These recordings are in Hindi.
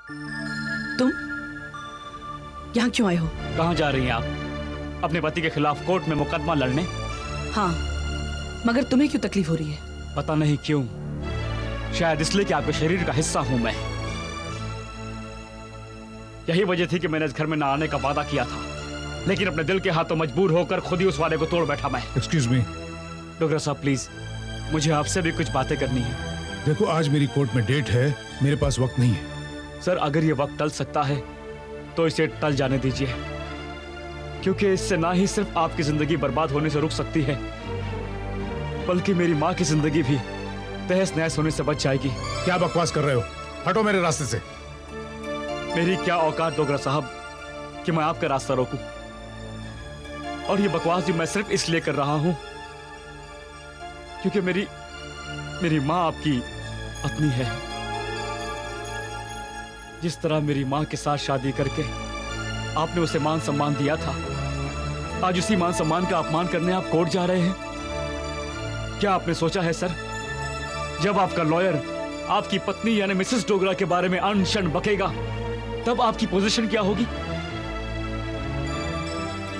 तुम यहाँ क्यों आए हो? कहाँ जा रही हैं आप? अपने पति के खिलाफ कोर्ट में मुकदमा लड़ने? हाँ, मगर तुम्हें क्यों तकलीफ हो रही है? पता नहीं क्यों, शायद इसलिए कि आपके शरीर का हिस्सा हूं मैं। यही वजह थी कि मैंने इस घर में ना आने का वादा किया था, लेकिन अपने दिल के हाथों मजबूर होकर खुद ही उस वादे को तोड़ बैठा मैं। Excuse me. डोगरा साहब प्लीज, मुझे आपसे भी कुछ बातें करनी है। देखो, आज मेरी कोर्ट में डेट है, मेरे पास वक्त नहीं है। सर, अगर ये वक्त टल सकता है तो इसे टल जाने दीजिए, क्योंकि इससे ना ही सिर्फ आपकी जिंदगी बर्बाद होने से रुक सकती है, बल्कि मेरी माँ की जिंदगी भी तहस नहस होने से बच जाएगी। क्या बकवास कर रहे हो? हटो मेरे रास्ते से। मेरी क्या औकात डोगरा साहब कि मैं आपका रास्ता रोकूं? और ये बकवास भी मैं सिर्फ इसलिए कर रहा हूं क्योंकि मेरी माँ आपकी पत्नी है। जिस तरह मेरी माँ के साथ शादी करके आपने उसे मान सम्मान दिया था, आज उसी मान सम्मान का अपमान करने आप कोर्ट जा रहे हैं। क्या आपने सोचा है सर, जब आपका लॉयर आपकी पत्नी यानी मिसेस डोगरा के बारे में अनशन बकेगा, तब आपकी पोजीशन क्या होगी?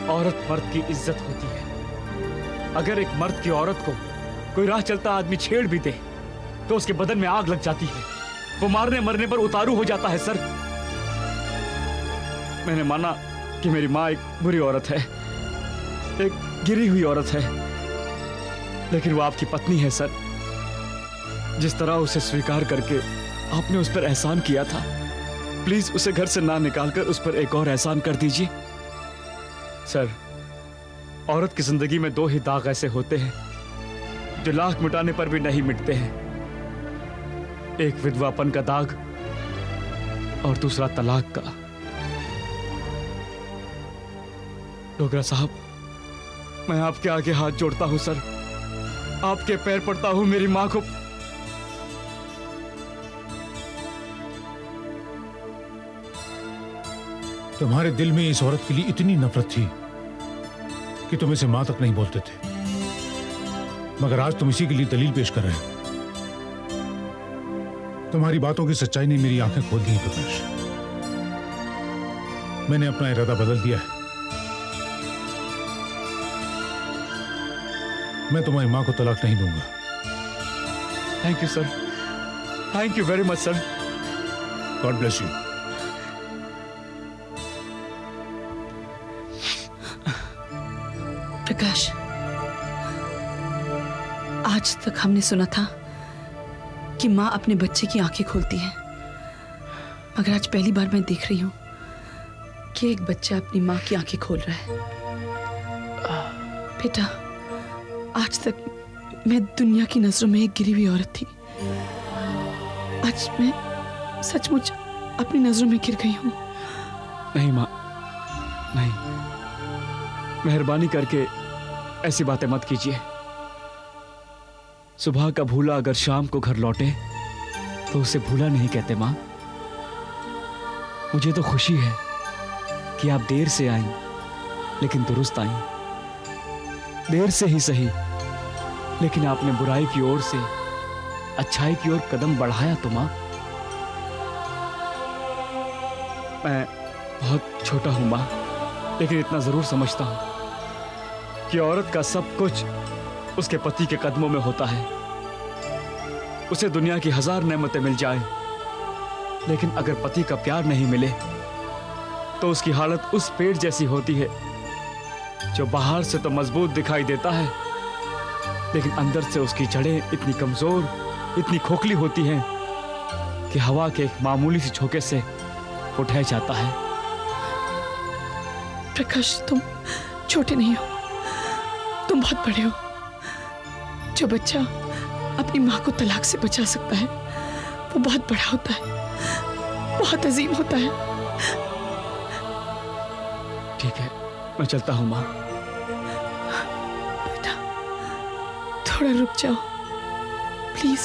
औरत मर्द की इज्जत होती है। अगर एक मर्द की औरत को कोई राह चलता आदमी छेड़ भी दे तो उसके बदन में आग लग जाती है, वो मारने मरने पर उतारू हो जाता है। सर, मैंने माना कि मेरी माँ एक बुरी औरत है, एक गिरी हुई औरत है, लेकिन वो आपकी पत्नी है सर। जिस तरह उसे स्वीकार करके आपने उस पर एहसान किया था, प्लीज उसे घर से ना निकालकर उस पर एक और एहसान कर दीजिए। सर, औरत की जिंदगी में दो ही दाग ऐसे होते हैं जो लाख मिटाने पर भी नहीं मिटते हैं। एक विधवापन का दाग और दूसरा तलाक का। डोगरा साहब, मैं आपके आगे हाथ जोड़ता हूं सर, आपके पैर पड़ता हूं। मेरी मां को तुम्हारे दिल में इस औरत के लिए इतनी नफरत थी कि तुम इसे मां तक नहीं बोलते थे, मगर आज तुम इसी के लिए दलील पेश कर रहे हो। तुम्हारी बातों की सच्चाई ने मेरी आंखें खोल दी हैं प्रकाश। मैंने अपना इरादा बदल दिया है। मैं तुम्हारी मां को तलाक नहीं दूंगा। Thank you sir, thank you very much sir. God bless you. Prakash, आज तक हमने सुना था कि माँ अपने बच्चे की आंखें खोलती है, मगर आज पहली बार मैं देख रही हूं कि एक बच्चा अपनी माँ की आंखें खोल रहा है। बेटा, आज तक मैं दुनिया की नजरों में एक गिरी हुई औरत थी। आज मैं सचमुच अपनी नजरों में गिर गई हूं। नहीं माँ, नहीं, मेहरबानी करके ऐसी बातें मत कीजिए। सुबह का भूला अगर शाम को घर लौटे तो उसे भूला नहीं कहते माँ। मुझे तो खुशी है कि आप देर से आई, लेकिन दुरुस्त आई। देर से ही सही, लेकिन आपने बुराई की ओर से अच्छाई की ओर कदम बढ़ाया तो माँ। मैं बहुत छोटा हूं माँ, लेकिन इतना जरूर समझता हूं कि औरत का सब कुछ उसके पति के कदमों में होता है। उसे दुनिया की 1000 नेमतें मिल जाए, लेकिन अगर पति का प्यार नहीं मिले तो उसकी हालत उस पेड़ जैसी होती है जो बाहर से तो मजबूत दिखाई देता है, लेकिन अंदर से उसकी जड़ें इतनी कमजोर, इतनी खोखली होती हैं कि हवा के एक मामूली सी झोंके से वो ढह जाता है। प्रकाश, तुम छोटे नहीं हो, तुम बहुत बड़े हो। जो बच्चा अपनी माँ को तलाक से बचा सकता है वो बहुत बड़ा होता है, बहुत अजीम होता है। ठीक है, मैं चलता हूं माँ। बेटा, थोड़ा रुक जाओ प्लीज।